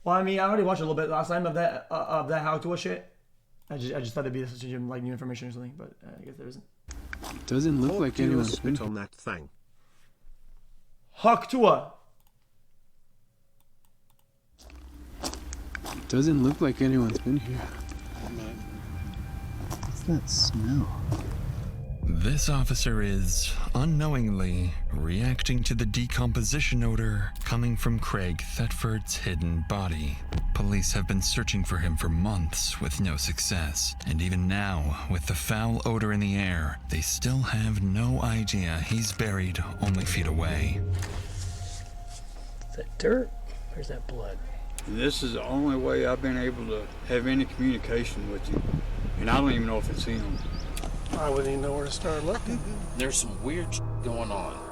Well, I mean, I already watched a little bit last time of that how to shit. I just thought it'd be such like new information or something, but I guess there isn't. Doesn't look like anyone's been on that thing. Haktua. Doesn't look like anyone's been here. What's that smell? This officer is unknowingly reacting to the decomposition odor coming from Craig Thetford's hidden body. Police have been searching for him for months with no success, and even now, with the foul odor in the air, they still have no idea he's buried only feet away. Is that dirt or is that blood? This is the only way I've been able to have any communication with you, and I don't even know if it's him. I wouldn't even know where to start looking. There's some weird going on.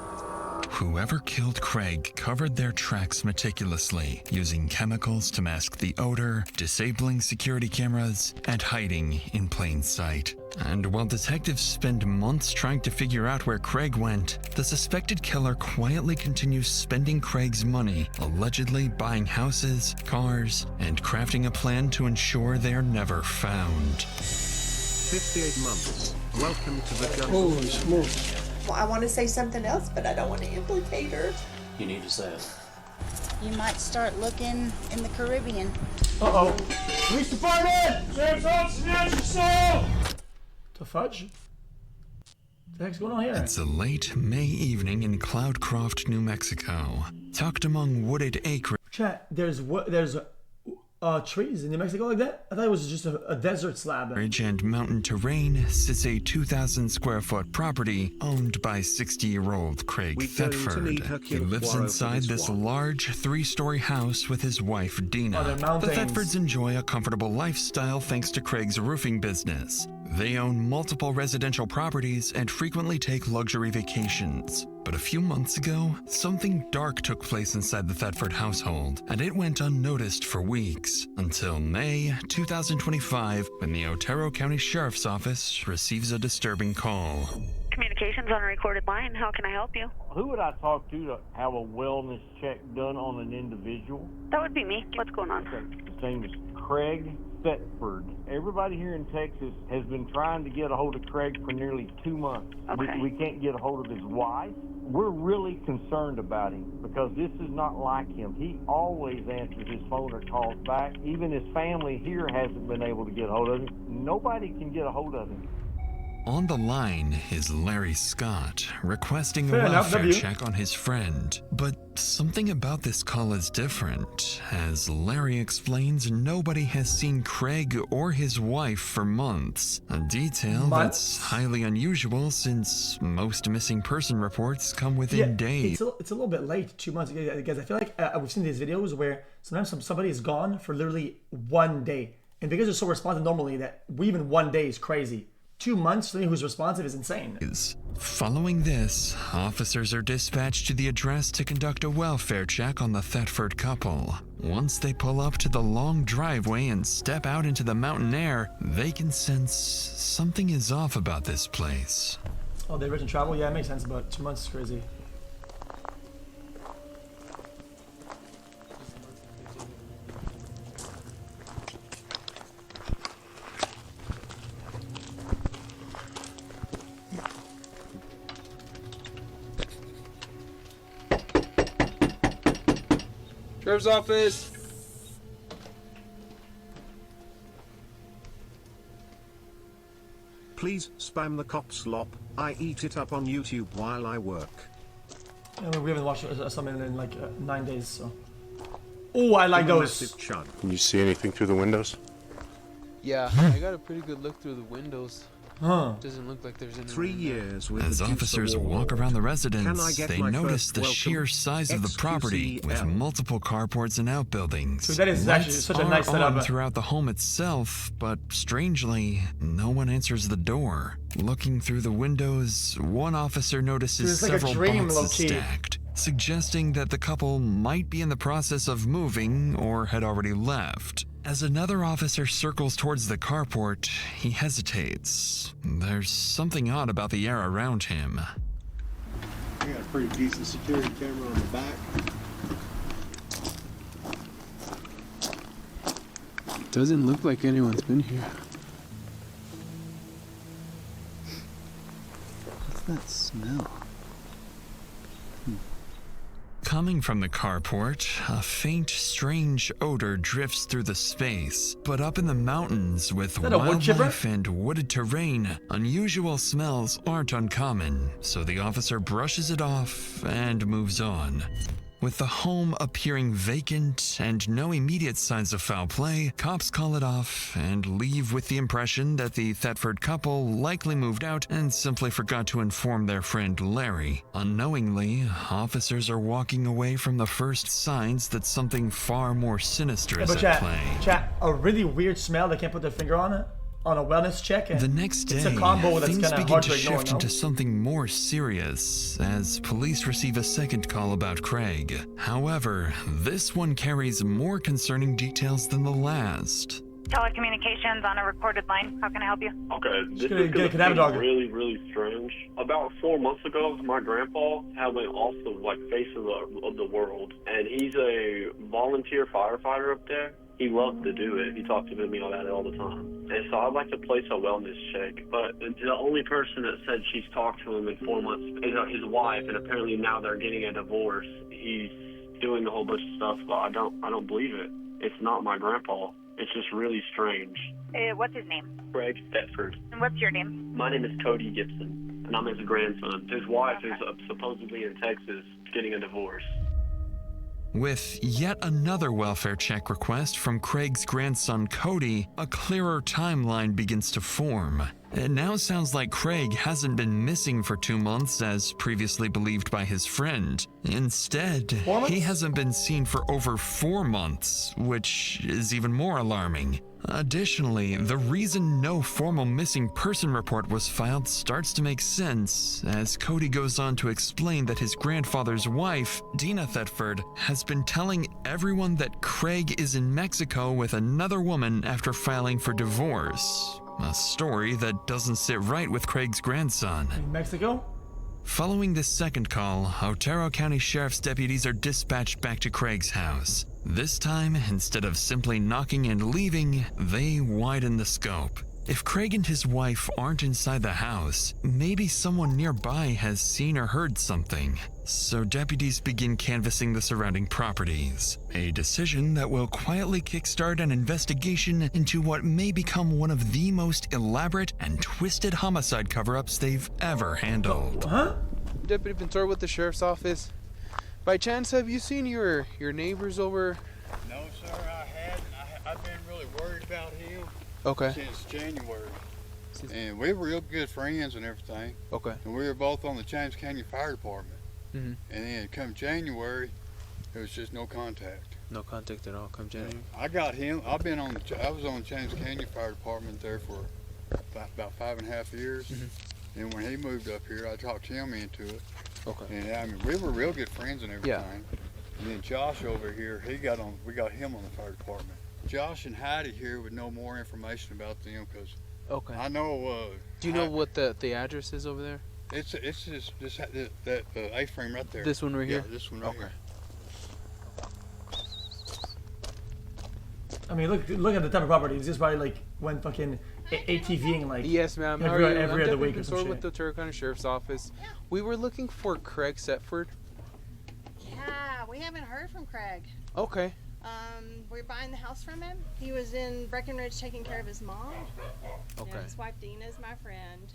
Whoever killed Craig covered their tracks meticulously, using chemicals to mask the odor, disabling security cameras, and hiding in plain sight. And while detectives spend months trying to figure out where Craig went, the suspected killer quietly continues spending Craig's money, allegedly buying houses, cars, and crafting a plan to ensure they're never found. 58 months. Welcome to the jungle. Holy smokes. Well, I want to say something else, but I don't want to implicate her. You need to say it. You might start looking in the Caribbean. Uh-oh. Police department! Sheriff's office, snatch your soul! The fudge? What the heck's going on here? It's a late May evening in Cloudcroft, New Mexico. Tucked among wooded acres. Chat, there's trees in New Mexico like that? I thought it was just a desert slab. And mountain terrain sits a 2,000 square foot property owned by 60-year-old Craig Thetford. He lives inside this large 3-story house with his wife Dina. The Thetfords enjoy a comfortable lifestyle thanks to Craig's roofing business. They own multiple residential properties and frequently take luxury vacations. But a few months ago, something dark took place inside the Thetford household, and it went unnoticed for weeks, until May 2025, when the Otero County Sheriff's Office receives a disturbing call. Communications on a recorded line. How can I help you? Who would I talk to have a wellness check done on an individual? That would be me. What's going on? His name is Craig Thetford. Everybody here in Texas has been trying to get a hold of Craig for nearly 2 months. Okay. We can't get a hold of his wife. We're really concerned about him because this is not like him. He always answers his phone or calls back. Even his family here hasn't been able to get a hold of him. Nobody can get a hold of him. On the line is Larry Scott, requesting a Fair enough, welfare W. check on his friend. But something about this call is different. As Larry explains, nobody has seen Craig or his wife for months. A detail that's highly unusual since most missing person reports come within days. It's a little bit late, 2 months, guys. I feel like we've seen these videos where sometimes somebody is gone for literally 1 day. And because they're so responsive normally that even 1 day is crazy. 2 months, somebody who's responsive is insane. Following this, officers are dispatched to the address to conduct a welfare check on the Thetford couple. Once they pull up to the long driveway and step out into the mountain air, they can sense something is off about this place. Oh, they written travel? Yeah, it makes sense, but 2 months is crazy. Sheriff's office. Please spam the cops lop. I eat it up on YouTube while I work. Yeah, we haven't watched something in like 9 days, so. Oh, I like those. Can you see anything through the windows? Yeah, I got a pretty good look through the windows. Huh. Doesn't look like there's any. 3 years with As the officers walk around the residence, they notice the sheer size of the property with multiple carports and outbuildings. So that is actually such a nice setup. Throughout the home itself, but strangely, no one answers the door. Looking through the windows, one officer notices like several boxes stacked, suggesting that the couple might be in the process of moving or had already left. As another officer circles towards the carport, he hesitates. There's something odd about the air around him. I got a pretty decent security camera on the back. Doesn't look like anyone's been here. What's that smell? Coming from the carport, a faint, strange odor drifts through the space. But up in the mountains with wildlife and wooded terrain, unusual smells aren't uncommon, so the officer brushes it off and moves on. With the home appearing vacant and no immediate signs of foul play, cops call it off and leave with the impression that the Thetford couple likely moved out and simply forgot to inform their friend Larry. Unknowingly, officers are walking away from the first signs that something far more sinister is at play. Chat, a really weird smell they can't put their finger on it. On a wellness check. The next day, things begin to shift into something more serious as police receive a second call about Craig. However, this one carries more concerning details than the last. Telecommunications on a recorded line. How can I help you? Okay, this is going to be really, really strange. About 4 months ago, my grandpa had went off the face of the world, and he's a volunteer firefighter up there. He loved to do it. He talked to me about it all the time. And so I'd like to place a wellness check. But the only person that said she's talked to him in 4 months is his wife, and apparently now they're getting a divorce. He's doing a whole bunch of stuff, but I don't believe it. It's not my grandpa. It's just really strange. What's his name? Craig Thetford. And what's your name? My name is Cody Gibson, and I'm his grandson. His wife is supposedly in Texas getting a divorce. With yet another welfare check request from Craig's grandson Cody, a clearer timeline begins to form. It now sounds like Craig hasn't been missing for 2 months as previously believed by his friend. Instead, he hasn't been seen for over 4 months, which is even more alarming. Additionally, the reason no formal missing person report was filed starts to make sense, as Cody goes on to explain that his grandfather's wife, Dina Thetford, has been telling everyone that Craig is in Mexico with another woman after filing for divorce. A story that doesn't sit right with Craig's grandson. In Mexico? Following this second call, Otero County Sheriff's deputies are dispatched back to Craig's house. This time, instead of simply knocking and leaving, they widen the scope. If Craig and his wife aren't inside the house, maybe someone nearby has seen or heard something. So deputies begin canvassing the surrounding properties, a decision that will quietly kickstart an investigation into what may become one of the most elaborate and twisted homicide cover-ups they've ever handled. Deputy Ventura with the Sheriff's Office. By chance, have you seen your neighbors over? No, sir, I hadn't. I've been really worried about him. Okay. Since January. And we were real good friends and everything. Okay. And we were both on the James County Fire Department. Mm-hmm. And then come January, there was just no contact. No contact at all come January? I got him. I was on the James County Fire Department there for about 5.5 years. Mm-hmm. And when he moved up here, I talked him into it. Okay. And I mean, we were real good friends and everything. Yeah. And then Josh over here, we got him on the fire department. Josh and Heidi here would know more information about them because I know. Do you know what the address is over there? It's just that A-frame right there. This one right here? Yeah, this one right here. I mean, look at the type of property. This is probably like when fucking ATVing like. Yes, ma'am. Every other week or some shit. With the Otero County Sheriff's Office. We were looking for Craig Thetford. Yeah, we haven't heard from Craig. Okay. We're buying the house from him. He was in Breckenridge taking care of his mom. Okay. You know, his wife Dina is my friend.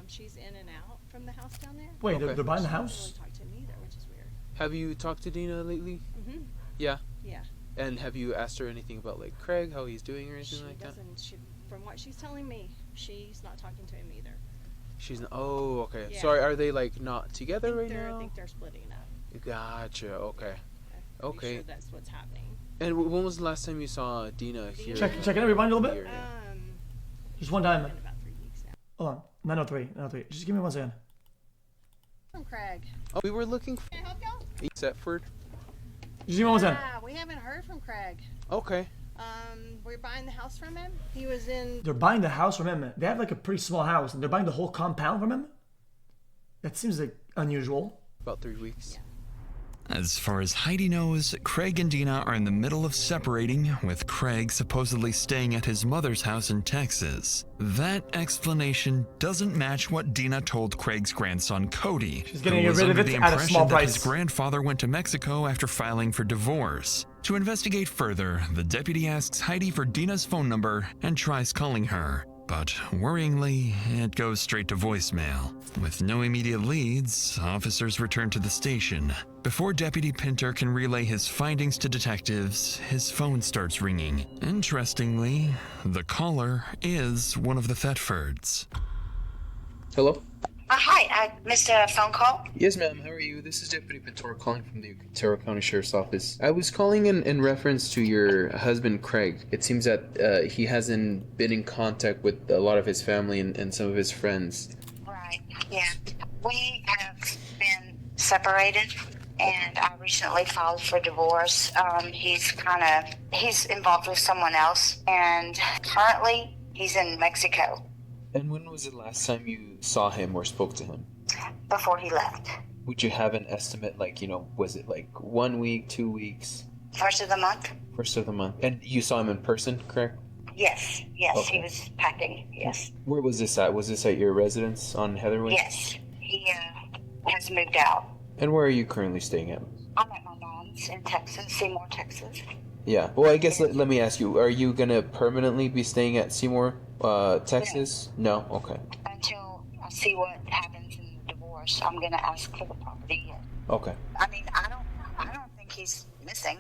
She's in and out from the house down there. Wait, they're buying the house? She doesn't really talk to him either, which is weird. Have you talked to Dina lately? Mm-hmm. Yeah. Yeah. And have you asked her anything about like Craig, how he's doing or anything like that? From what she's telling me, she's not talking to him either. She's not. Oh, okay. Yeah. So are they like not together right now? I think they're splitting up. Gotcha. Okay. I'm pretty sure that's what's happening. And when was the last time you saw Dina here? Check it out, rewind a little bit. Just one time. About 3 weeks now. Hold on. 903. Just give me 1 second. From Craig. Oh, we were looking for Can I help y'all? Thetford. Just give me 1 second. Yeah, we haven't heard from Craig. Okay. We're buying the house from him. He was in. They're buying the house from him. They have like a pretty small house, and they're buying the whole compound from him. That seems like unusual. About 3 weeks. Yeah. As far as Heidi knows, Craig and Dina are in the middle of separating, with Craig supposedly staying at his mother's house in Texas. That explanation doesn't match what Dina told Craig's grandson Cody, She's getting who was rid of under it the at a small impression that price. his grandfather went to Mexico after filing for divorce. To investigate further, the deputy asks Heidi for Dina's phone number and tries calling her. But worryingly, it goes straight to voicemail. With no immediate leads, officers return to the station. Before Deputy Pinter can relay his findings to detectives, his phone starts ringing. Interestingly, the caller is one of the Thetfords. Hello? Hi, I missed a phone call. Yes, ma'am. How are you? This is Deputy Pintor calling from the Otero County Sheriff's Office. I was calling in reference to your husband, Craig. It seems that he hasn't been in contact with a lot of his family and some of his friends. Right, yeah. We have been separated, and I recently filed for divorce. He's involved with someone else, and currently he's in Mexico. And when was the last time you saw him or spoke to him? Before he left. Would you have an estimate, was it 1 week, 2 weeks? First of the month? First of the month. And you saw him in person, correct? Yes, Okay. He was packing, yes. Where was this at? Was this at your residence on Heatherwood? Yes, he has moved out. And where are you currently staying at? I'm at my mom's in Texas, Seymour, Texas. Yeah. Well, I guess let me ask you, are you going to permanently be staying at Seymour, Texas? No? Okay. Until I see what happens in the divorce, I'm going to ask for the property. Okay. I mean, I don't think he's missing.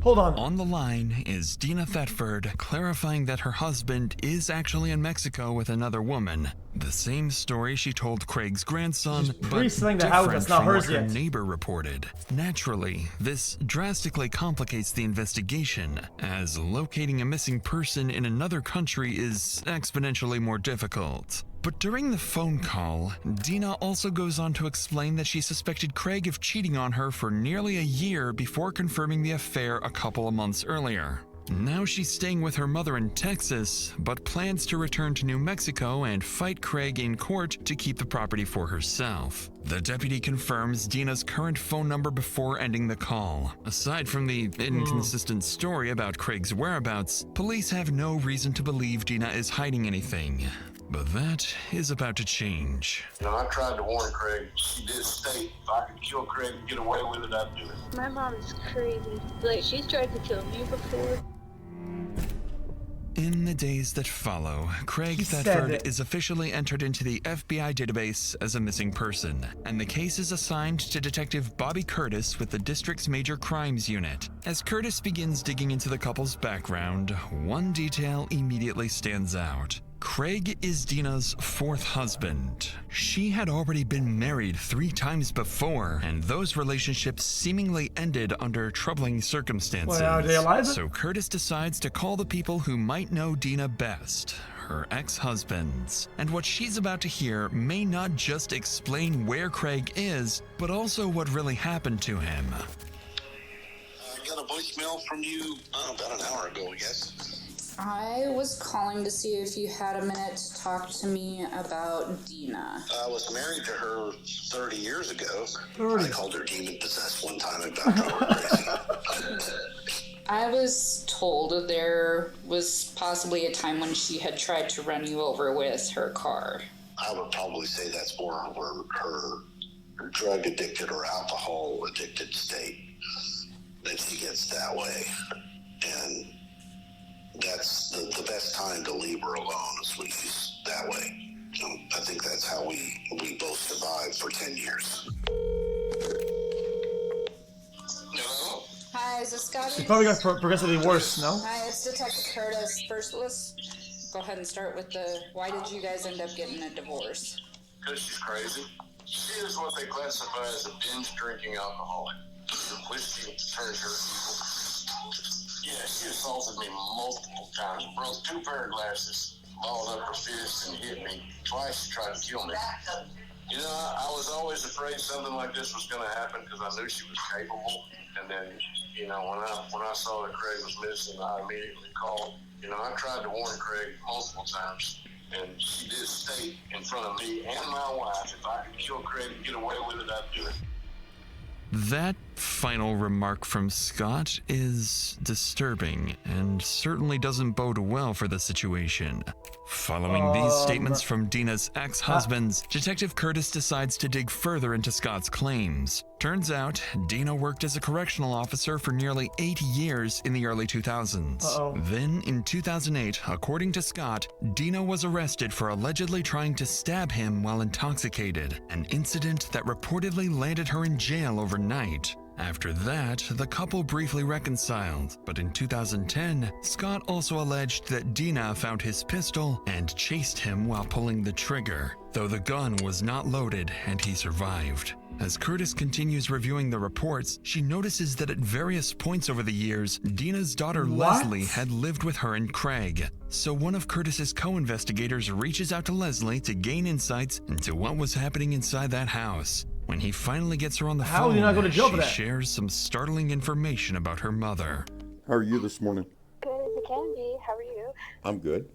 Hold on. On the line is Dina Thetford clarifying that her husband is actually in Mexico with another woman. The same story she told Craig's grandson, but pre-selling the house different that's not from what hers her yet. neighbor reported. Naturally, this drastically complicates the investigation, as locating a missing person in another country is exponentially more difficult. But during the phone call, Dina also goes on to explain that she suspected Craig of cheating on her for nearly a year before confirming the affair a couple of months earlier. Now she's staying with her mother in Texas, but plans to return to New Mexico and fight Craig in court to keep the property for herself. The deputy confirms Dina's current phone number before ending the call. Aside from the inconsistent story about Craig's whereabouts, police have no reason to believe Dina is hiding anything. But that is about to change. I tried to warn Craig. She did state if I could kill Craig and get away with it, I'd do it. My mom's crazy. She's tried to kill me before. In the days that follow, Craig Thetford is officially entered into the FBI database as a missing person, and the case is assigned to Detective Bobby Curtis with the district's Major Crimes Unit. As Curtis begins digging into the couple's background, one detail immediately stands out. Craig is Dina's fourth husband. She had already been married 3 times before, and those relationships seemingly ended under troubling circumstances. Well, are they alive? So Curtis decides to call the people who might know Dina best, her ex-husbands. And what she's about to hear may not just explain where Craig is, but also what really happened to him. I got a voicemail from you about an hour ago, I guess. I was calling to see if you had a minute to talk to me about Dina. I was married to her 30 years ago. 30. I called her demon possessed one time and about drove her crazy. I was told there was possibly a time when she had tried to run you over with her car. I would probably say that's more of her drug addicted or alcohol addicted state that she gets that way. And that's the best time to leave her alone is when she's that way. I think that's how we both survived for 10 years. Hello? Hi, is this Scotty? It probably got progressively worse, no? Hi, it's Detective Curtis. First, let's go ahead and start with why did you guys end up getting a divorce? Because she's crazy. She is what they classify as a binge drinking alcoholic. Whiskey turns her evil. Yeah, she assaulted me multiple times, broke 2 pair of glasses, balled up her fists and hit me. Twice she tried to kill me. I was always afraid something like this was going to happen because I knew she was capable. And then, when I saw that Craig was missing, I immediately called. I tried to warn Craig multiple times, and she did state in front of me and my wife, if I could kill Craig and get away with it, I'd do it. That Final remark from Scott is disturbing and certainly doesn't bode well for the situation. Following these statements from Dina's ex-husbands, Detective Curtis decides to dig further into Scott's claims. Turns out, Dina worked as a correctional officer for nearly 8 years in the early 2000s. Then, in 2008, according to Scott, Dina was arrested for allegedly trying to stab him while intoxicated, an incident that reportedly landed her in jail overnight. After that, the couple briefly reconciled, but in 2010, Scott also alleged that Dina found his pistol and chased him while pulling the trigger, though the gun was not loaded and he survived. As Curtis continues reviewing the reports, she notices that at various points over the years, Dina's daughter Leslie had lived with her and Craig. So one of Curtis's co-investigators reaches out to Leslie to gain insights into what was happening inside that house. When he finally gets her on the phone, she shares some startling information about her mother. How are you this morning? Good as it can be. How are you? I'm good.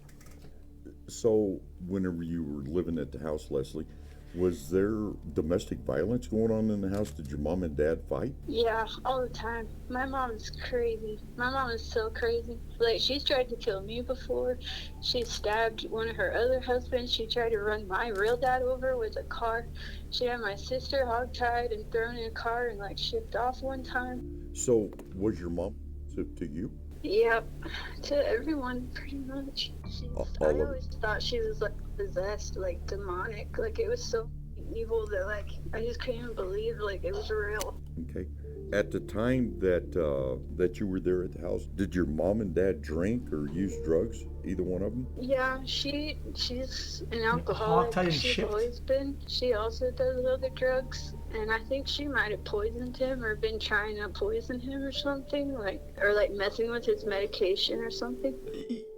So, whenever you were living at the house, Leslie, was there domestic violence going on in the house? Did your mom and dad fight? Yeah, all the time. My mom is crazy. My mom is so crazy. Like, she's tried to kill me before. She stabbed one of her other husbands. She tried to run my real dad over with a car. She had my sister hogtied and thrown in a car and, like, shipped off one time. So, was your mom to you? Yep, to everyone, pretty much. I always thought she was, like, possessed, like, demonic. Like, it was so evil that, like, I just couldn't even believe, like, it was real. Okay. At the time that you were there at the house, did your mom and dad drink or use drugs? Either one of them? Yeah, she's an alcoholic. She's always been. She also does other drugs, and I think she might have poisoned him or been trying to poison him or something, like messing with his medication or something.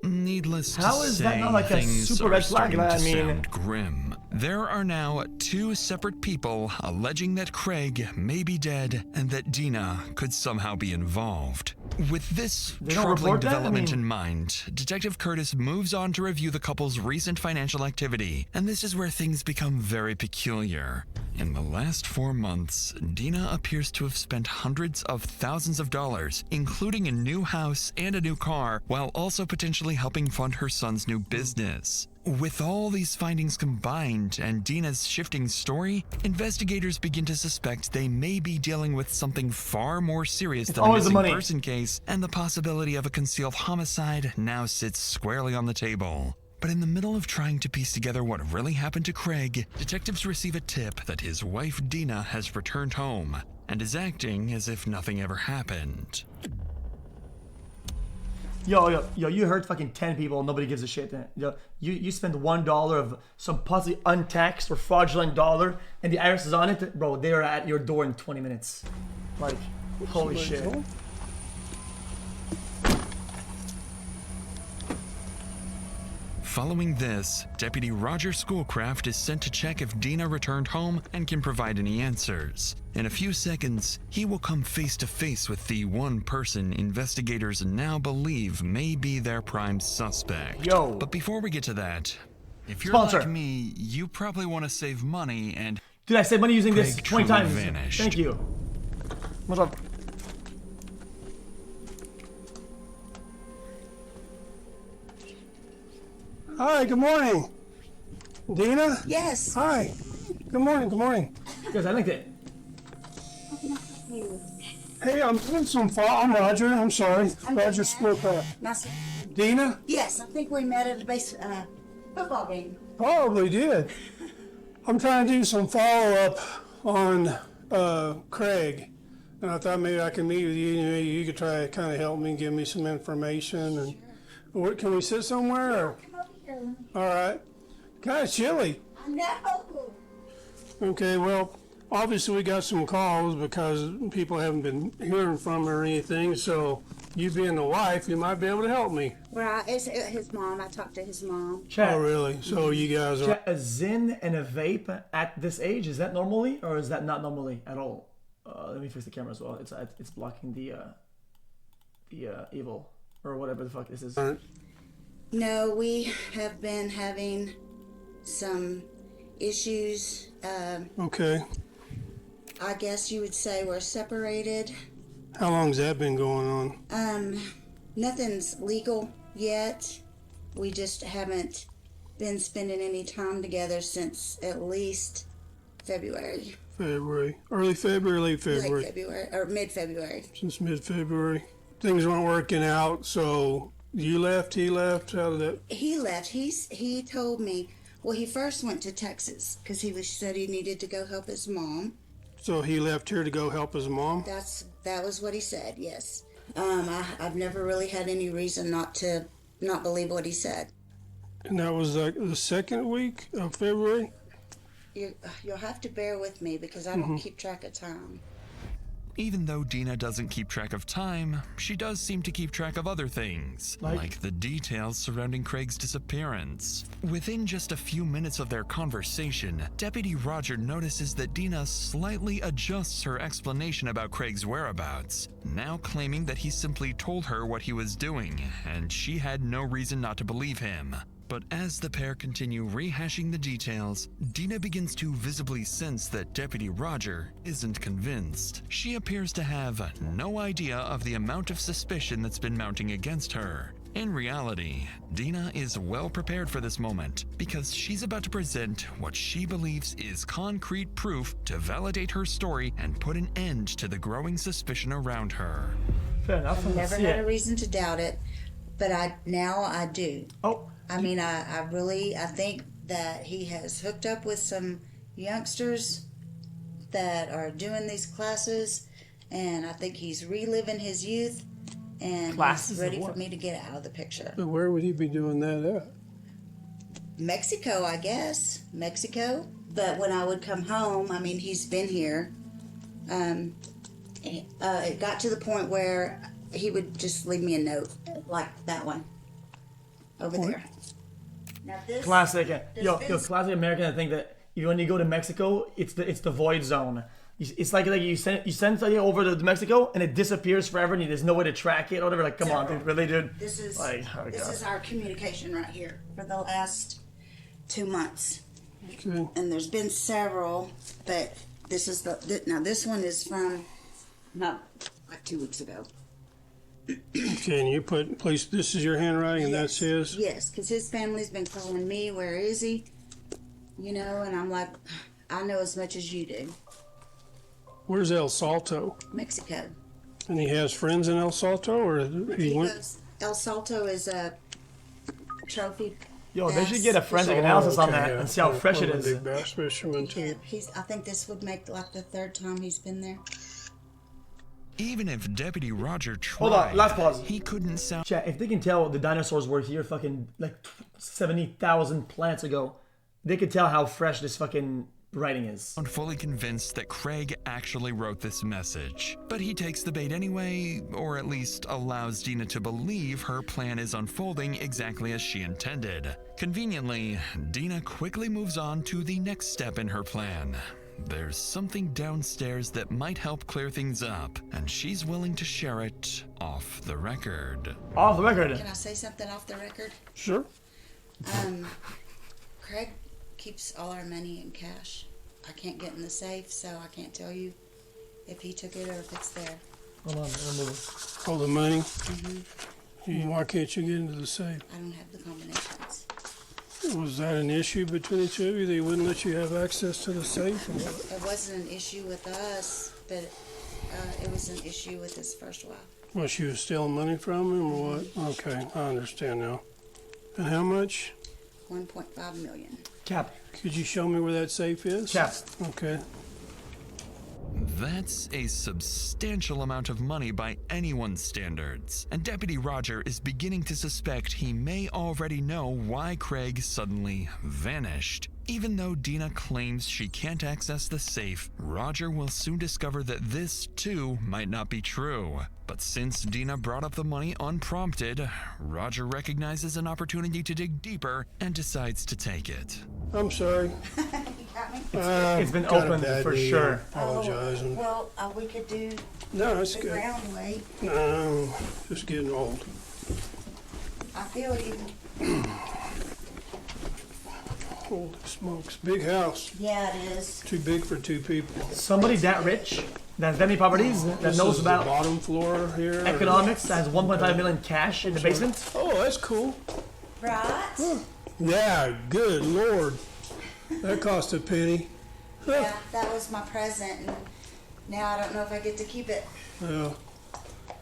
Needless to How is say, that not like a things super are red flag? starting to I mean, sound grim. There are now 2 separate people alleging that Craig may be dead and that Dina could somehow be involved. With this troubling development in mind, Detective Curtis moves on to review the couple's recent financial activity, and this is where things become very peculiar. In the last 4 months, Dina appears to have spent hundreds of thousands of dollars, including a new house and a new car, while also potentially helping fund her son's new business. With all these findings combined and Dina's shifting story, investigators begin to suspect they may be dealing with something far more serious than a missing person case, and the possibility of a concealed homicide now sits squarely on the table. But in the middle of trying to piece together what really happened to Craig, detectives receive a tip that his wife Dina has returned home and is acting as if nothing ever happened. Yo, you hurt fucking 10 people, nobody gives a shit. Yo, you spend $1 of some possibly untaxed or fraudulent dollar, and the IRS is on it, bro, they are at your door in 20 minutes. Like, holy shit. Following this, Deputy Roger Schoolcraft is sent to check if Dina returned home and can provide any answers. In a few seconds, he will come face to face with the one person investigators now believe may be their prime suspect. But before we get to that, if you're like me, you probably want to save money and... Dude, I saved money using Craig this 20 times. Vanished. Thank you. What's up? Hi, good morning. Dina? Yes. Hi. Good morning, good morning. Yes, I liked it. Hey, I'm doing some I'm Roger, I'm sorry. Roger Schoolcraft. Dina? Yes, I think we met at a football game. Probably did. I'm trying to do some follow-up on Craig. And I thought maybe I could meet with you. Maybe you could try to kind of help me, give me some information. And can we sit somewhere? Or? All right. Kind of chilly. I know. Okay, well, obviously we got some calls because people haven't been hearing from her or anything. So you being the wife, you might be able to help me. Well, it's his mom. I talked to his mom. Chat. Oh, really? So you guys are... Chat, a Zyn and a vape at this age, is that normally or is that not normally at all? Let me fix the camera as well. It's blocking the evil or whatever the fuck this is. No, we have been having some issues. Okay. I guess you would say we're separated. How long's that been going on? Nothing's legal yet. We just haven't been spending any time together since at least February. Early February, late February? Late February, or mid-February. Since mid-February. Things weren't working out, so you left, he left, how did that? He left. He told me, well, he first went to Texas because said he needed to go help his mom. So he left here to go help his mom? That was what he said, yes. I've never really had any reason not believe what he said. And that was like the second week of February? You'll have to bear with me because I don't keep track of time. Even though Dina doesn't keep track of time, she does seem to keep track of other things, like the details surrounding Craig's disappearance. Within just a few minutes of their conversation, Deputy Roger notices that Dina slightly adjusts her explanation about Craig's whereabouts, now claiming that he simply told her what he was doing, and she had no reason not to believe him. But as the pair continue rehashing the details, Dina begins to visibly sense that Deputy Roger isn't convinced. She appears to have no idea of the amount of suspicion that's been mounting against her. In reality, Dina is well prepared for this moment because she's about to present what she believes is concrete proof to validate her story and put an end to the growing suspicion around her. Fair enough. I've never had a reason to doubt it, but now I do. I mean, I think that he has hooked up with some youngsters that are doing these classes, and I think he's reliving his youth, and he's ready for me to get out of the picture. But where would he be doing that at? Mexico, I guess. Mexico. But when I would come home, I mean, he's been here. It got to the point where he would just leave me a note, like that one over there. Now this classic, classic American. I think that when you go to Mexico, it's the void zone. It's like you send something over to Mexico and it disappears forever, and there's no way to track it or whatever. Like, come on, dude, really, dude. This is our communication right here for the last 2 months, and there's been several, but this is this one is from not like 2 weeks ago. Okay, and you this is your handwriting and that's his? Yes, because his family's been calling me, where is he? You know, and I'm like, I know as much as you do. Where's El Salto? Mexico. And he has friends in El Salto, or he went? El Salto is a trophy. They should get a forensic analysis on that and see how fresh it is. Big bass fisherman too. I think this would make like the 3rd time he's been there. Even if Deputy Roger tried, hold on, last pause. He couldn't sound. Chat, if they can tell the dinosaurs were here fucking like 70,000 planets ago, they could tell how fresh this fucking writing is. I'm fully convinced that Craig actually wrote this message, but he takes the bait anyway, or at least allows Dina to believe her plan is unfolding exactly as she intended. Conveniently, Dina quickly moves on to the next step in her plan. There's something downstairs that might help clear things up, and she's willing to share it off the record. Off the record? Can I say something off the record? Sure. Craig keeps all our money in cash. I can't get in the safe, so I can't tell you if he took it or if it's there. Hold on, I'm moving. All the money? Why can't you get into the safe? I don't have the combinations. Was that an issue between the two of you? They wouldn't let you have access to the safe? It wasn't an issue with us, but it was an issue with his first wife. Well, she was stealing money from him or what? Okay, I understand now. And how much? $1.5 million. Cap. Could you show me where that safe is? Cap. Okay. That's a substantial amount of money by anyone's standards, and Deputy Roger is beginning to suspect he may already know why Craig suddenly vanished. Even though Dina claims she can't access the safe, Roger will soon discover that this, too, might not be true. But since Dina brought up the money unprompted, Roger recognizes an opportunity to dig deeper and decides to take it. I'm sorry. It's been opened for sure. Apologize. Well, we could do that's the good. ground weight. No, just getting old. I feel it even. Holy smokes. Big house. Yeah, it is. Too big for two people. Somebody that rich, that has that many properties, that This knows is about the bottom floor here. economics, has 1.5 million cash in the basement. Oh, that's cool. Right? Yeah, good Lord. That cost a penny. Yeah, that was my present, and now I don't know if I get to keep it. Yeah.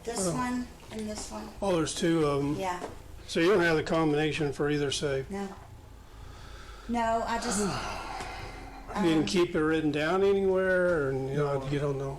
This one and this one. Oh, there's two of them. Yeah. So you don't have the combination for either safe? No. No, I just... You didn't keep it written down anywhere, or you don't know?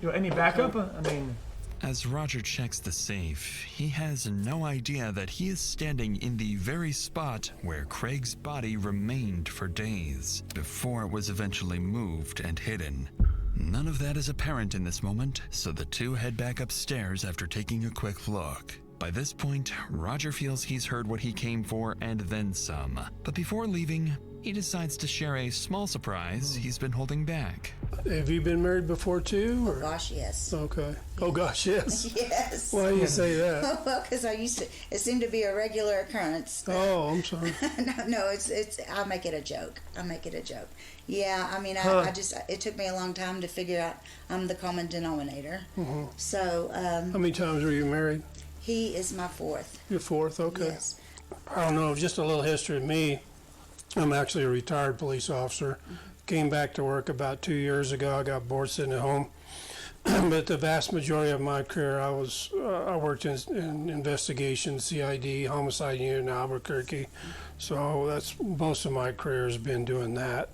You have any backup? I mean... As Roger checks the safe, he has no idea that he is standing in the very spot where Craig's body remained for days before it was eventually moved and hidden. None of that is apparent in this moment, so the two head back upstairs after taking a quick look. By this point, Roger feels he's heard what he came for and then some. But before leaving, he decides to share a small surprise he's been holding back. Have you been married before too? Or? Oh gosh, yes. Okay. Oh gosh, yes. Yes. Why do you say that? Well, because I used to. It seemed to be a regular occurrence. Oh, I'm sorry. No, it's. I make it a joke. Yeah, I mean, I just. It took me a long time to figure out I'm the common denominator. Mm-hmm. So. How many times were you married? He is my fourth. Your fourth, okay. Yes. I don't know. Just a little history of me. I'm actually a retired police officer. Came back to work about 2 years ago. I got bored sitting at home. But the vast majority of my career, I worked in investigations, CID, homicide unit in Albuquerque. So that's most of my career has been doing that.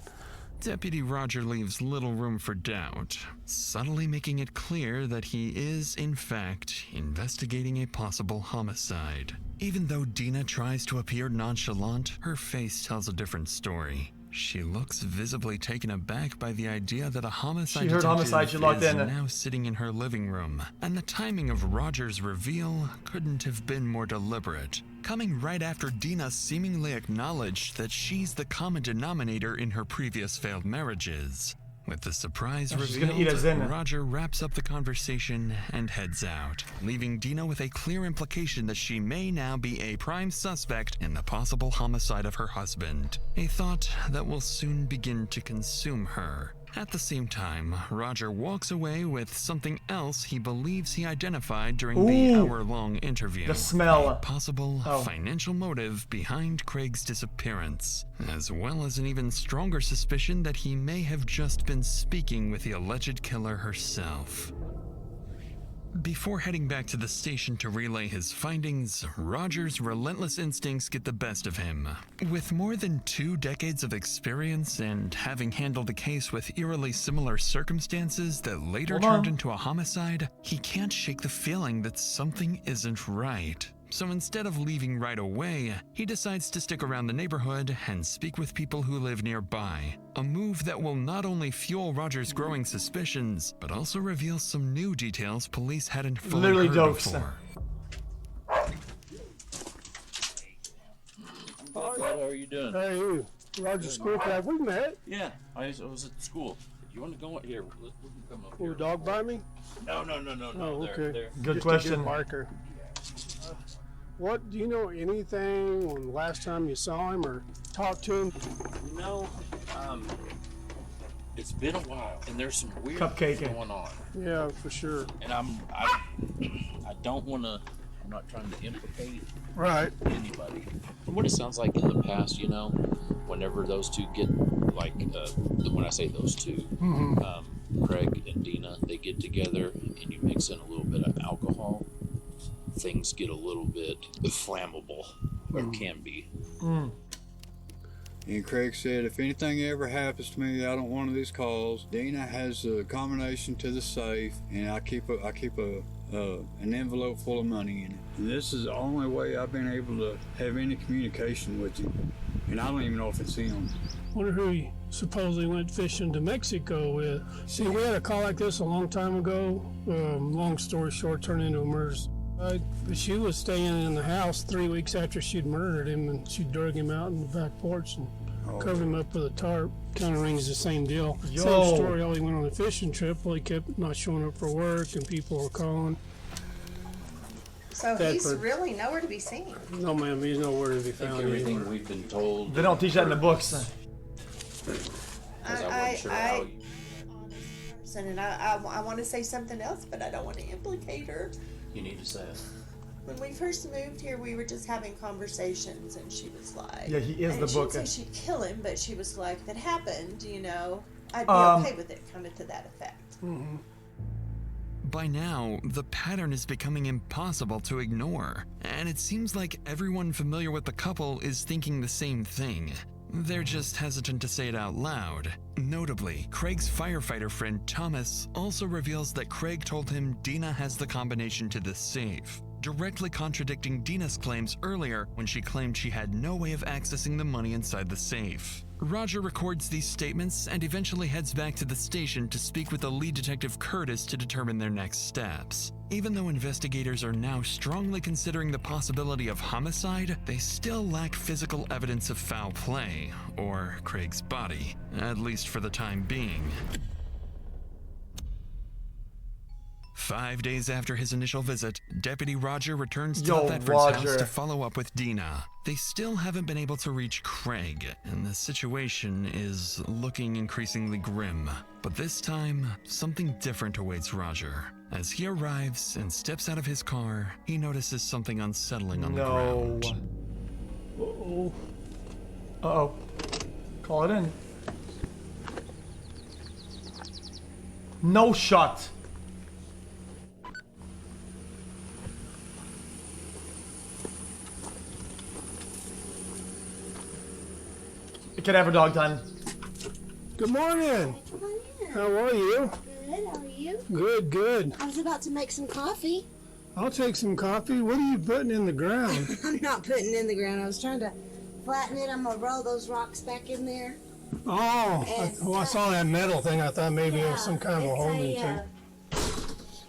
Deputy Roger leaves little room for doubt, subtly making it clear that he is, in fact, investigating a possible homicide. Even though Dina tries to appear nonchalant, her face tells a different story. She looks visibly taken aback by the idea that a homicide She heard homicide, she locked is in. now sitting in her living room, and the timing of Roger's reveal couldn't have been more deliberate, coming right after Dina seemingly acknowledged that she's the common denominator in her previous failed marriages. With the surprise revealed, Roger wraps up the conversation and heads out, leaving Dina with a clear implication that she may now be a prime suspect in the possible homicide of her husband, a thought that will soon begin to consume her. At the same time, Roger walks away with something else he believes he identified during the hour-long interview. The smell. A possible financial motive behind Craig's disappearance, as well as an even stronger suspicion that he may have just been speaking with the alleged killer herself. Before heading back to the station to relay his findings, Roger's relentless instincts get the best of him. With more than 2 decades of experience and having handled a case with eerily similar circumstances that later turned into a homicide, he can't shake the feeling that something isn't right. So instead of leaving right away, he decides to stick around the neighborhood and speak with people who live nearby. A move that will not only fuel Roger's growing suspicions, but also reveal some new details police hadn't fully heard before. What are you doing? Hey, you. Roger School Club. We met. Yeah, I was at school. You want to go here? We can come up Will here. a dog bite me? No. Oh, okay. There. Good Just question. A good marker. What, do you know anything on the last time you saw him or talked to him? No, it's been a while, and there's some weird Cupcake things going on. Yeah, for sure. And I don't want to. I'm not trying to implicate anybody. From what it sounds like in the past, whenever those two get when I say those two, Craig and Dina, they get together, and you mix in a little bit of alcohol. Things get a little bit flammable, or can be. And Craig said, if anything ever happens to me out on one of these calls, Dina has a combination to the safe, and I keep an envelope full of money in it. And this is the only way I've been able to have any communication with him, and I don't even know if it's him. Wonder who he supposedly went fishing to Mexico with. See, we had a call like this a long time ago. Long story short, turned into a murder. She was staying in the house 3 weeks after she'd murdered him, and she drug him out in the back porch and covered him up with a tarp. Kind of rings the same deal. Same story. All he went on a fishing trip. Well, he kept not showing up for work, and people were calling. So he's really nowhere to be seen. No, ma'am, he's nowhere to be found. Everything we've been told. They don't teach that in the books. And I want to say something else, but I don't want to implicate her. You need to say it. When we first moved here, we were just having conversations, and she was like, "Yeah, he is the book." She didn't say she'd kill him, but she was like, "If it happened, you know, I'd be okay with it," kind of to that effect. Mm-hmm. By now, the pattern is becoming impossible to ignore, and it seems like everyone familiar with the couple is thinking the same thing. They're just hesitant to say it out loud. Notably, Craig's firefighter friend Thomas also reveals that Craig told him Dina has the combination to the safe, directly contradicting Dina's claims earlier when she claimed she had no way of accessing the money inside the safe. Roger records these statements and eventually heads back to the station to speak with the lead detective Curtis to determine their next steps. Even though investigators are now strongly considering the possibility of homicide, they still lack physical evidence of foul play, or Craig's body, at least for the time being. 5 days after his initial visit, Deputy Roger returns to the Thetford's house to follow up with Dina. They still haven't been able to reach Craig, and the situation is looking increasingly grim. But this time, something different awaits Roger. As he arrives and steps out of his car, he notices something unsettling on the ground. Uh-oh. Uh-oh. Call it in. No shot. Cadaver dog time. Good morning. How are you? Good, how are you? Good, good. I was about to make some coffee. I'll take some coffee. What are you putting in the ground? I'm not putting it in the ground. I was trying to flatten it. I'm going to roll those rocks back in there. Oh, I saw that metal thing. I thought maybe it was some kind of a holding thing.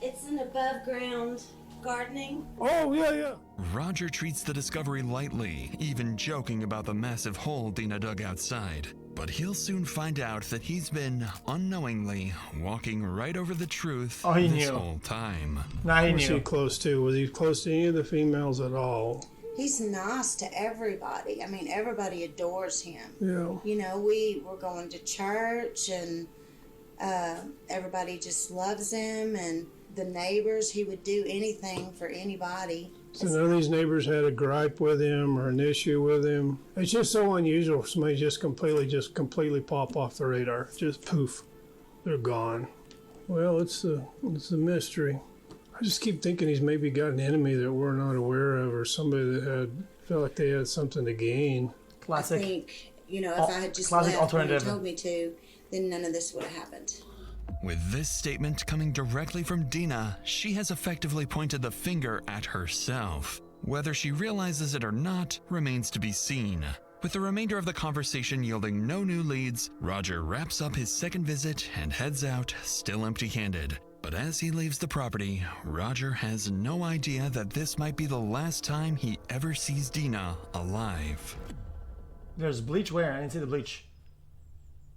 It's an above ground gardening. Oh, yeah. Roger treats the discovery lightly, even joking about the massive hole Dina dug outside. But he'll soon find out that he's been, unknowingly, walking right over the truth this whole time. He Was he close to? Was he close to any of the females at all? He's nice to everybody. I mean, everybody adores him. Yeah. You know, we were going to church, and everybody just loves him, and the neighbors, he would do anything for anybody. So none of these neighbors had a gripe with him or an issue with him. It's just so unusual for somebody just completely pop off the radar. Just poof, they're gone. Well, it's a mystery. I just keep thinking he's maybe got an enemy that we're not aware of, or somebody that felt like they had something to gain. Classic. I think, you know, if I had just left when he told me to, then none of this would have happened. With this statement coming directly from Dina, she has effectively pointed the finger at herself. Whether she realizes it or not remains to be seen. With the remainder of the conversation yielding no new leads, Roger wraps up his second visit and heads out, still empty-handed. But as he leaves the property, Roger has no idea that this might be the last time he ever sees Dina alive. There's bleach where? I didn't see the bleach.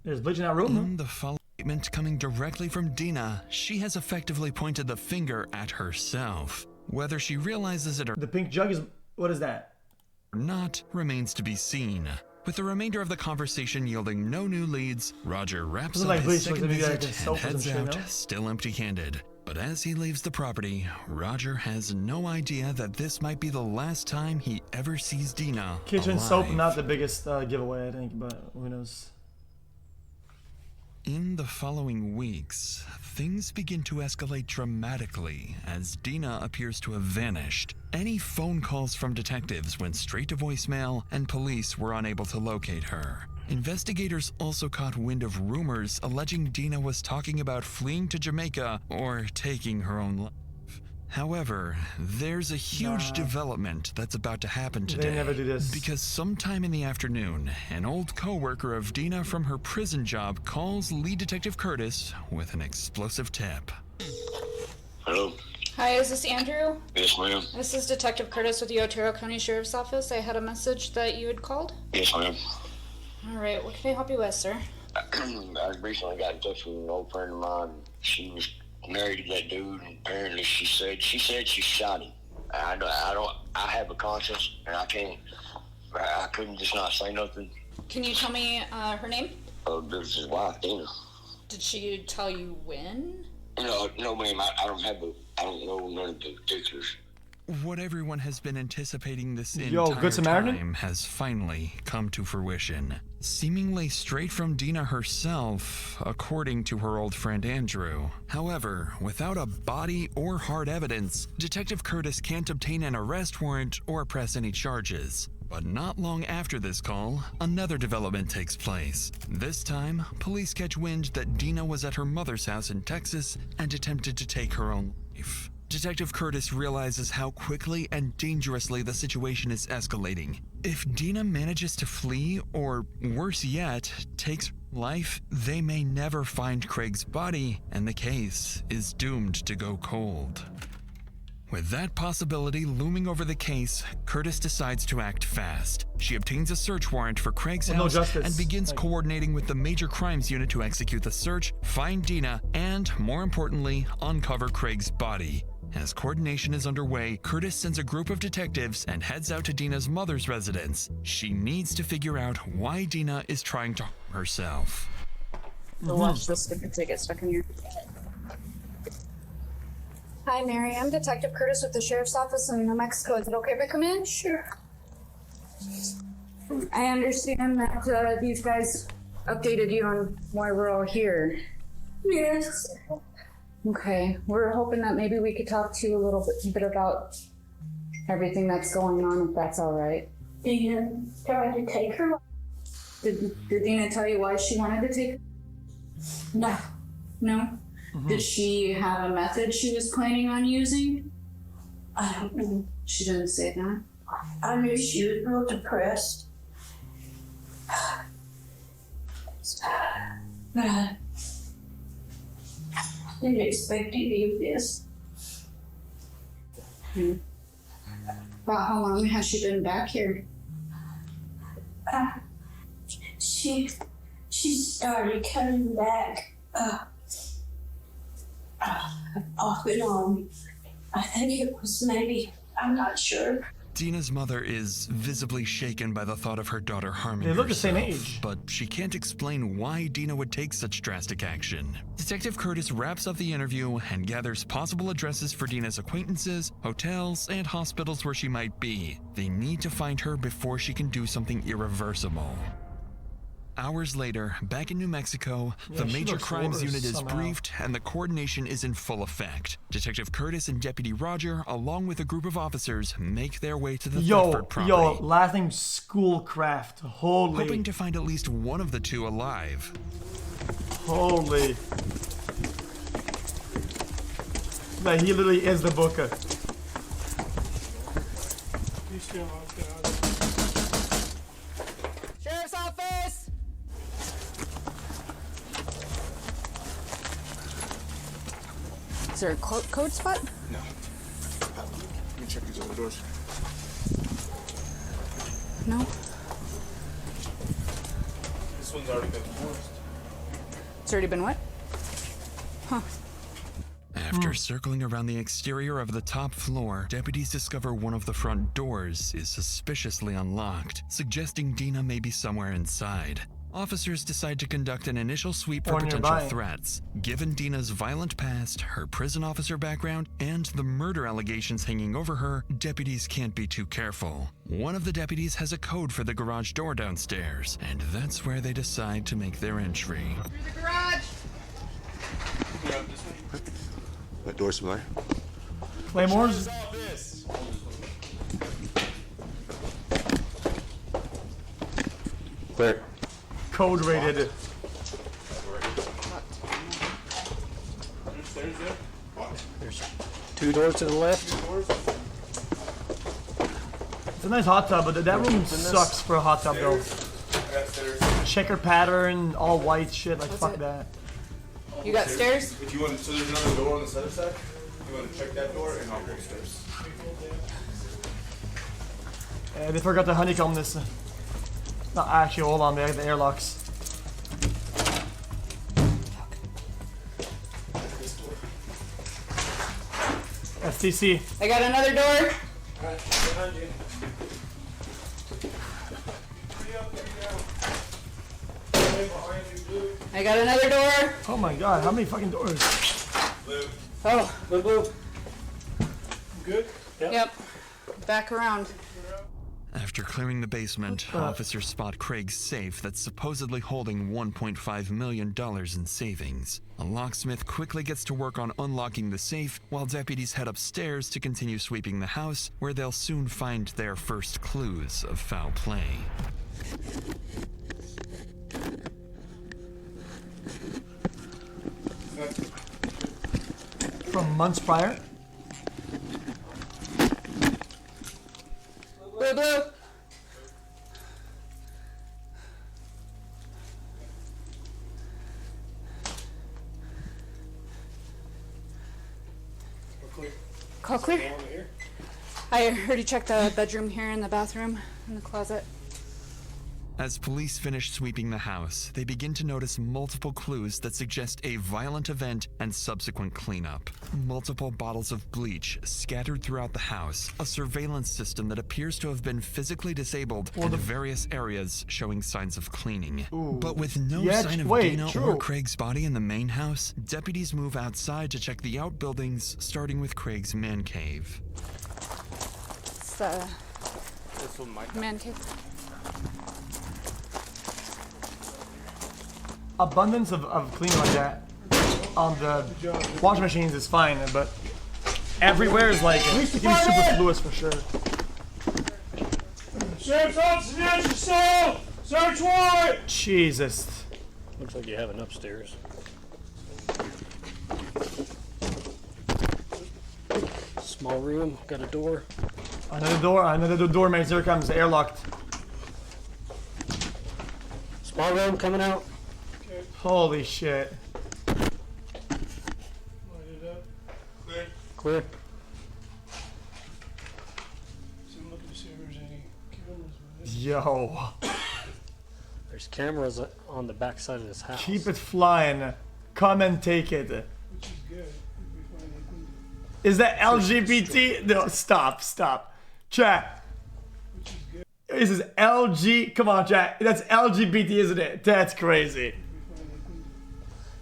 There's bleach in that room? In the following statement coming directly from Dina, she has effectively pointed the finger at herself. Whether she realizes it or the pink jug is... What is that? Not remains to be seen. With the remainder of the conversation yielding no new leads, Roger wraps up his second visit and heads out, still empty-handed. But as he leaves the property, Roger has no idea that this might be the last time he ever sees Dina Kitchen alive. soap, not the biggest giveaway, I think, but who knows. In the following weeks, things begin to escalate dramatically as Dina appears to have vanished. Any phone calls from detectives went straight to voicemail, and police were unable to locate her. Investigators also caught wind of rumors alleging Dina was talking about fleeing to Jamaica or taking her own life. However, there's a huge development that's about to happen today. They never do this. Because sometime in the afternoon, an old co-worker of Dina from her prison job calls lead detective Curtis with an explosive tip. Hello? Hi, is this Andrew? Yes, ma'am. This is Detective Curtis with the Otero County Sheriff's Office. I had a message that you had called. Yes, ma'am. All right, what can I help you with, sir? I recently got in touch with an old friend of mine. She was married to that dude, and apparently she said she shot him. I have a conscience, and I couldn't just not say nothing. Can you tell me her name? This is his wife, Dina. Did she tell you when? No, ma'am. I don't know none of the particulars. What everyone has been anticipating this Yo, entire Good Samaritan? time has finally come to fruition. Seemingly straight from Dina herself, according to her old friend Andrew. However, without a body or hard evidence, Detective Curtis can't obtain an arrest warrant or press any charges. But not long after this call, another development takes place. This time, police catch wind that Dina was at her mother's house in Texas and attempted to take her own life. Detective Curtis realizes how quickly and dangerously the situation is escalating. If Dina manages to flee, or worse yet, takes life, they may never find Craig's body, and the case is doomed to go cold. With that possibility looming over the case, Curtis decides to act fast. She obtains a search warrant for Craig's house and begins coordinating with the Major Crimes Unit to execute the search, find Dina, and, more importantly, uncover Craig's body. As coordination is underway, Curtis sends a group of detectives and heads out to Dina's mother's residence. She needs to figure out why Dina is trying to harm herself. So watch this if they get stuck in here. Hi, Mary. I'm Detective Curtis with the Sheriff's Office in New Mexico. Is it okay if I come in? Sure. I understand that these guys updated you on why we're all here. Yes. Okay. We're hoping that maybe we could talk to you a little bit about everything that's going on, if that's all right. Dina tried to take her. Did Dina tell you why she wanted to take her? No. No? Mm-hmm. Did she have a method she was planning on using? I don't know. She didn't say that? I knew she was real depressed. But I didn't expect any of this. About how long has she been back here? She started coming back off and on. I think it was maybe, I'm not sure. Dina's mother is visibly shaken by the thought of her daughter harming herself. They look the same age. But she can't explain why Dina would take such drastic action. Detective Curtis wraps up the interview and gathers possible addresses for Dina's acquaintances, hotels, and hospitals where she might be. They need to find her before she can do something irreversible. Hours later, back in New Mexico, the Major Crimes Unit is briefed and the coordination is in full effect. Detective Curtis and Deputy Roger, along with a group of officers, make their way to the Thetford property. Yo, last name Schoolcraft. Holy. Hoping to find at least one of the two alive. Holy. Like, he literally is the booker. Sheriff's Office! Is there a code spot? No. Let me check these other doors. No. This one's already been forced. It's already been what? Huh. After circling around the exterior of the top floor, deputies discover one of the front doors is suspiciously unlocked, suggesting Dina may be somewhere inside. Officers decide to conduct an initial sweep for potential threats. Given Dina's violent past, her prison officer background, and the murder allegations hanging over her, deputies can't be too careful. One of the deputies has a code for the garage door downstairs, and that's where they decide to make their entry. Through the garage! That door's familiar. Claymores? Clear. Code rated. There's 2 doors to the left. It's a nice hot tub, but that room sucks for a hot tub though. Checker pattern, all white shit, like fuck that. You got stairs? If you want, so there's another door on this other side. You want to check that door, and I'll go upstairs. They forgot to honeycomb this. No, actually, hold on, they have the airlocks. CC. I got another door. Alright, behind you. I got another door. Oh my god, how many fucking doors? Oh, Blue. Good? yep. Back around. After clearing the basement, officers spot Craig's safe that's supposedly holding $1.5 million in savings. A locksmith quickly gets to work on unlocking the safe, while deputies head upstairs to continue sweeping the house, where they'll soon find their first clues of foul play. From months prior? Blue. Call clear. I already checked the bedroom here and the bathroom and the closet. As police finish sweeping the house, they begin to notice multiple clues that suggest a violent event and subsequent cleanup. Multiple bottles of bleach scattered throughout the house, a surveillance system that appears to have been physically disabled, and various areas showing signs of cleaning. But with no sign of Dina or Craig's body in the main house, deputies move outside to check the outbuildings, starting with Craig's man cave. It's the man cave. Abundance of cleaning like that on the washing machines is fine, but everywhere is like it can be superfluous for sure. Sheriff's office, announce yourself! Search warrant! Jesus. Looks like you have an upstairs. Small room, got a door. Another door, man. Here comes airlocked. Small room coming out. Holy shit. Clear. Yo. There's cameras on the back side of this house. Keep it flying. Come and take it. Is that LGBT? No, stop. Chat. This is LG. Come on, chat. That's LGBT, isn't it? That's crazy.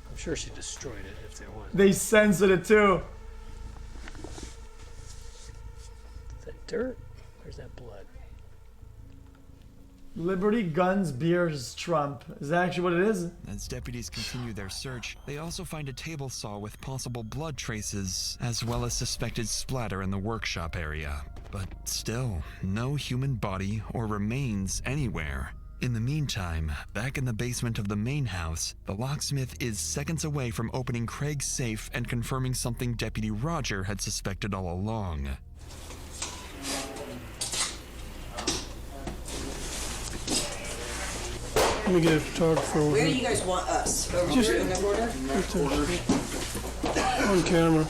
I'm sure she destroyed it if they wanted. They censored it too. Is that dirt? Where's that blood? Liberty, guns, beers, Trump. Is that actually what it is? As deputies continue their search, they also find a table saw with possible blood traces, as well as suspected splatter in the workshop area. But still, no human body or remains anywhere. In the meantime, back in the basement of the main house, the locksmith is seconds away from opening Craig's safe and confirming something Deputy Roger had suspected all along. Let me get a photographer over Where do here. you guys want us? Over Just- here in the corner? On camera.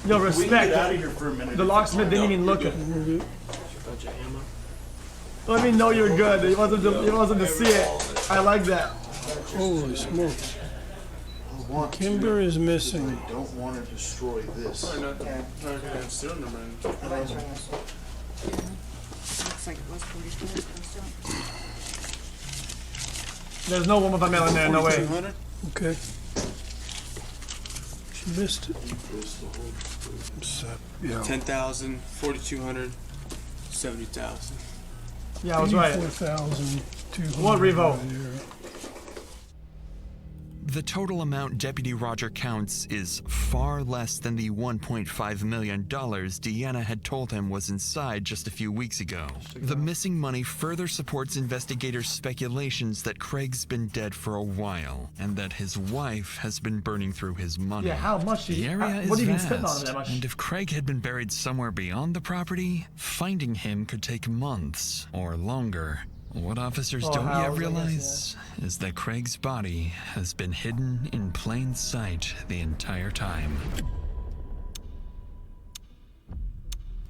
Yo, respect. We can get out of here for a minute. The locksmith didn't even look at. Let me know you're good. He wasn't to see it. I like that. Holy smokes. Kimber is missing. They don't want to destroy this. Looks like it was 44. There's no woman by mail in there. No way. Okay. She missed it. Yeah. 10,000, 4,200, 70,000. Yeah, I was right. 84,200. What Revo? The total amount Deputy Roger counts is far less than the $1.5 million Deanna had told him was inside just a few weeks ago. The missing money further supports investigators' speculations that Craig's been dead for a while, and that his wife has been burning through his money. Yeah, how much? The area what is have you been vast, spending on that much? and if Craig had been buried somewhere beyond the property, finding him could take months or longer. What officers don't yet realize is that Craig's body has been hidden in plain sight the entire time.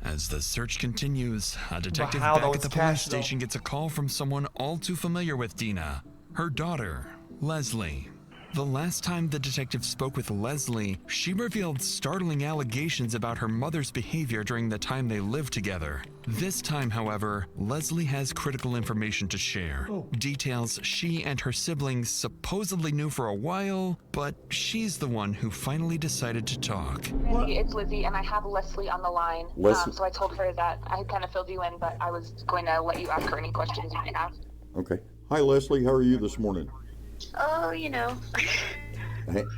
As the search continues, a detective back at the police station gets a call from someone all too familiar with Dina, her daughter, Leslie. The last time the detective spoke with Leslie, she revealed startling allegations about her mother's behavior during the time they lived together. This time, however, Leslie has critical information to share. Details she and her siblings supposedly knew for a while, but she's the one who finally decided to talk. Randy, it's Lizzie, and I have Leslie on the line. So I told her that I had kind of filled you in, but I was going to let you ask her any questions you might have. Okay. Hi, Leslie. How are you this morning? Oh, you know.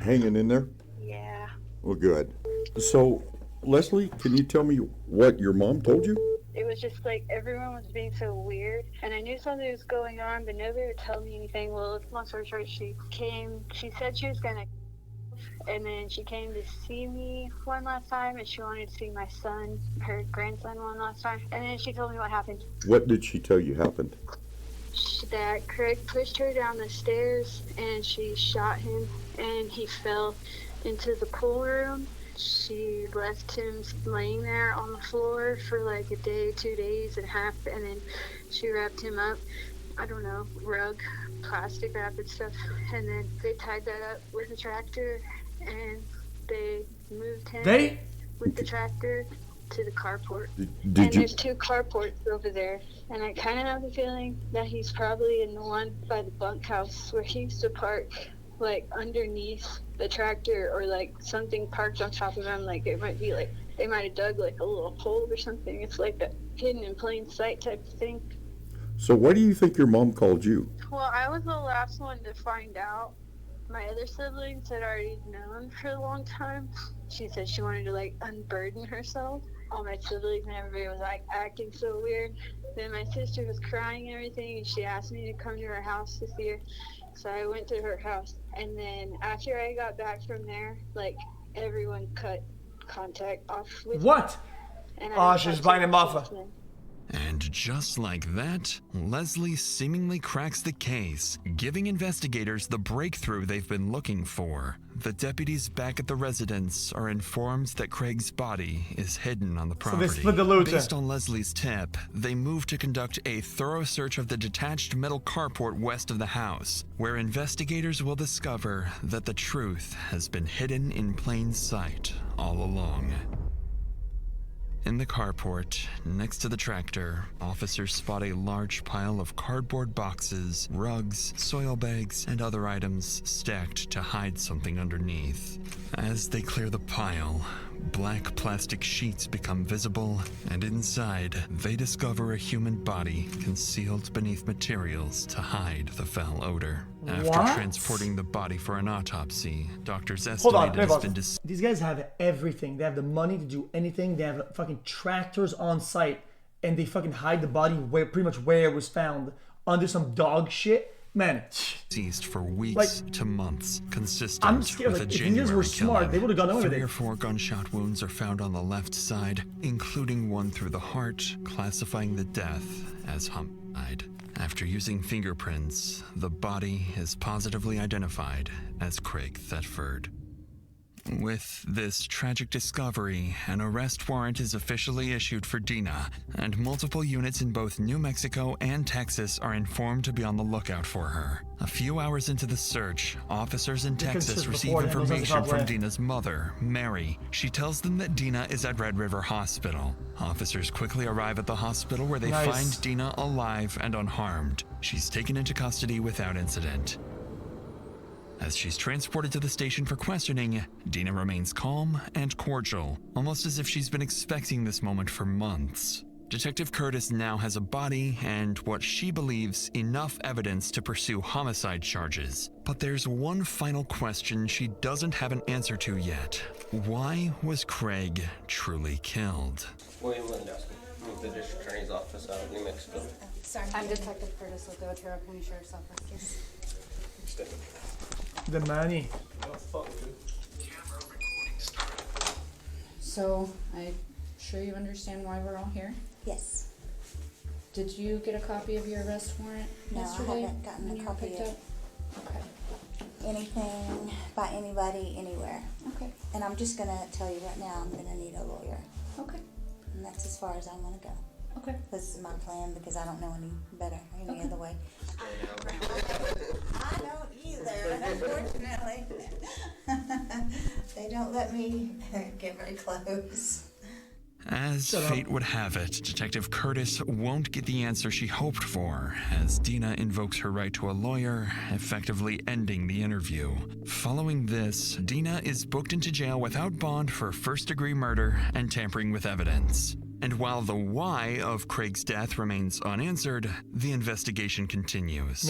Hanging in there? Yeah. Well, good. So, Leslie, can you tell me what your mom told you? It was just like everyone was being so weird, and I knew something was going on, but nobody would tell me anything. Well, long story short, she said she was gonna, and then she came to see me one last time, and she wanted to see my son, her grandson, one last time, and then she told me what happened. What did she tell you happened? That Craig pushed her down the stairs, and she shot him, and he fell into the pool room. She left him laying there on the floor for like a day, 2 days and a half, and then she wrapped him up, I don't know, rug, plastic wrap and stuff, and then they tied that up with a tractor, and they moved him with the tractor to the carport. There's 2 carports over there, and I kind of have a feeling that he's probably in the one by the bunkhouse where he used to park, like underneath the tractor, or like something parked on top of him. Like it might be like they might have dug like a little hole or something. It's like a hidden in plain sight type of thing. So why do you think your mom called you? Well, I was the last one to find out. My other siblings had already known for a long time. She said she wanted to like unburden herself. All my siblings and everybody was like acting so weird. Then my sister was crying and everything, and she asked me to come to her house to see her. So I went to her house, and then after I got back from there, like everyone cut contact off with me. Oh, she's buying him off. And just like that, Leslie seemingly cracks the case, giving investigators the breakthrough they've been looking for. The deputies back at the residence are informed that Craig's body is hidden on the property. So they split the loot. Based on Leslie's tip, they move to conduct a thorough search of the detached metal carport west of the house, where investigators will discover that the truth has been hidden in plain sight all along. In the carport, next to the tractor, officers spot a large pile of cardboard boxes, rugs, soil bags, and other items stacked to hide something underneath. As they clear the pile, black plastic sheets become visible, and inside, they discover a human body concealed beneath materials to hide the foul odor. After transporting the body for an autopsy, doctors estimate it has been These guys have everything. They have the money to do anything. They have fucking tractors on site, and they fucking hide the body pretty much where it was found, under some dog shit. Man, ceased for weeks to months, consistent I'm scared. with Like, a if January these were smart, killing. they would have gone over 3 it. or 4 gunshot wounds are found on the left side, including one through the heart, classifying the death as homicide. After using fingerprints, the body is positively identified as Craig Thetford. With this tragic discovery, an arrest warrant is officially issued for Dina, and multiple units in both New Mexico and Texas are informed to be on the lookout for her. A few hours into the search, officers in Texas receive information from Dina's mother, Mary. She tells them that Dina is at Red River Hospital. Officers quickly arrive at the hospital where they find Dina alive and unharmed. She's taken into custody without incident. As she's transported to the station for questioning, Dina remains calm and cordial, almost as if she's been expecting this moment for months. Detective Curtis now has a body and what she believes enough evidence to pursue homicide charges. But there's one final question she doesn't have an answer to yet. Why was Craig truly killed? William Lindowski, with the District Attorney's Office out of New Mexico. Sorry, I'm Detective Curtis with the Otero County Sheriff's Office. The money. So, I'm sure you understand why we're all here? Yes. Did you get a copy of your arrest warrant yesterday? No, I haven't gotten a copy of anything by anybody anywhere. Okay. And I'm just going to tell you right now, I'm going to need a lawyer. Okay. And that's as far as I'm going to go. Okay. This is my plan because I don't know any better any other way. I don't either, unfortunately. They don't let me get very close. As fate would have it, Detective Curtis won't get the answer she hoped for as Dina invokes her right to a lawyer, effectively ending the interview. Following this, Dina is booked into jail without bond for first-degree murder and tampering with evidence. And while the why of Craig's death remains unanswered, the investigation continues. In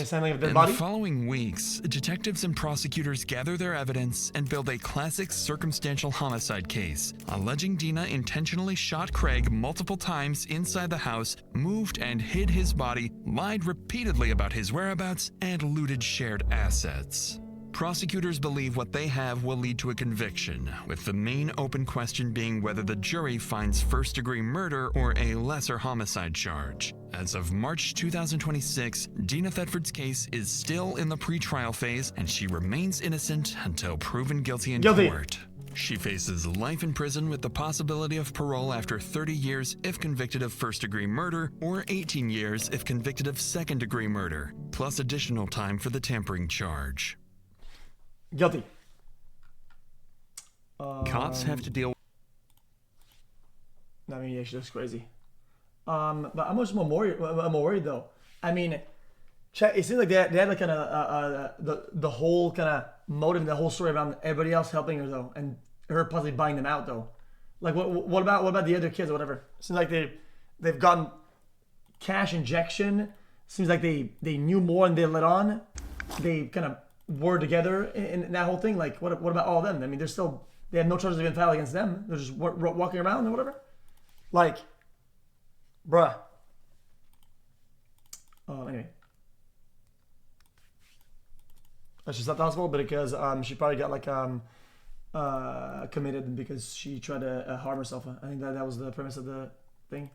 the following weeks, detectives and prosecutors gather their evidence and build a classic circumstantial homicide case, alleging Dina intentionally shot Craig multiple times inside the house, moved and hid his body, lied repeatedly about his whereabouts, and looted shared assets. Prosecutors believe what they have will lead to a conviction, with the main open question being whether the jury finds first-degree murder or a lesser homicide charge. As of March 2026, Dina Thetford's case is still in the pre-trial phase, and she remains innocent until proven guilty in court. She faces life in prison with the possibility of parole after 30 years if convicted of first-degree murder, or 18 years if convicted of second-degree murder, plus additional time for the tampering charge. Guilty. Cops have to deal. I mean, yeah, she looks crazy. But I'm much more worried though. I mean, it seems like they had like kind of the whole kind of motive, the whole story around everybody else helping her though, and her possibly buying them out though. Like what about the other kids or whatever? It seems like they've gotten cash injection. Seems like they knew more and they let on. They kind of were together in that whole thing. Like what about all of them? I mean, they have no charges been filed against them. They're just walking around or whatever. Like, bruh. Anyway, that's just not possible. But because she probably got like committed because she tried to harm herself. I think that was the premise of the thing.